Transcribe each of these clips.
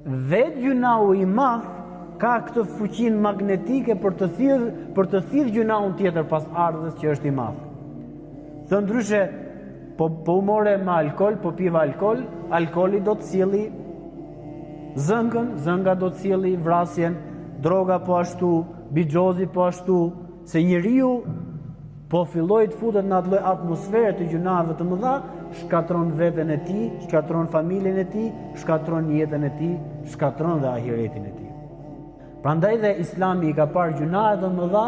vetë gjunau i madh ka këtë fuqinë magnetike për të thirrë gjunaun tjetër pas ardhës që është i madh. Thë ndryshe, po u more me alkol, po piva alkol, alkoli do të sjellë zëngën, zënga do të sjellë vrasjen, droga po ashtu, bixhozi po ashtu, se njeriu po filloi të futet në atë lloj atmosfere të gjunave të mëdha, shkatron veten e tij, shkatron familjen e tij, shkatron jetën e tij, shkatron dhe ahiretin e tij. Prandaj dhe Islami i ka parë gjunahet të mëdha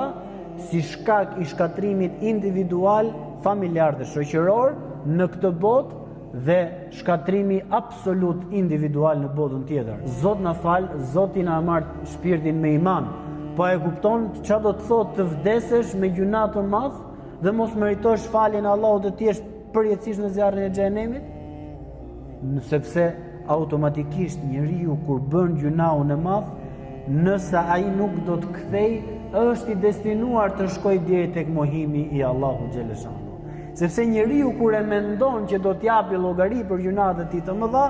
si shkak i shkatrimit individual, familjar dhe shoqëror në këtë botë dhe shkatrimi absolut individual në botën tjetër. Zot na fal, Zoti na marr shpirtin me iman. Po e kupton çfarë do të thotë të vdesesh me gjuna të madh dhe mos meritosh faljen e Allahut të jesh përjetësisht në zjarrin e xhenemit? Sepse automatikisht njeriu kur bën gjunaun e madh, nëse ai nuk do të kthej, është i destinuar të shkojë deri tek mohimi i Allahut xheleshanu. Sepse njeriu kur e mendon që do t'japi llogari për gjunat e tij të mëdha,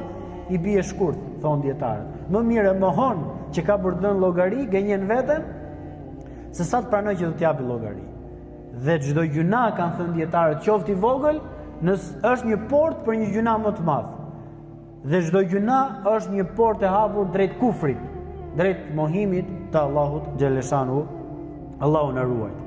i bie shkurt, thon dietarët. Më mirë e mohon që ka për të dhënë llogari, gënjen veten, se sa të pranoj që do t'japi llogari. Dhe çdo gjuna, kanë thënë dietarët, qoftë i vogël, është një portë për një gjuna më të madh. Dhe çdo gjuna është një portë e hapur drejt kufrit, drejt mohimit të Allahut xheleshanu. Allahu na ruaj.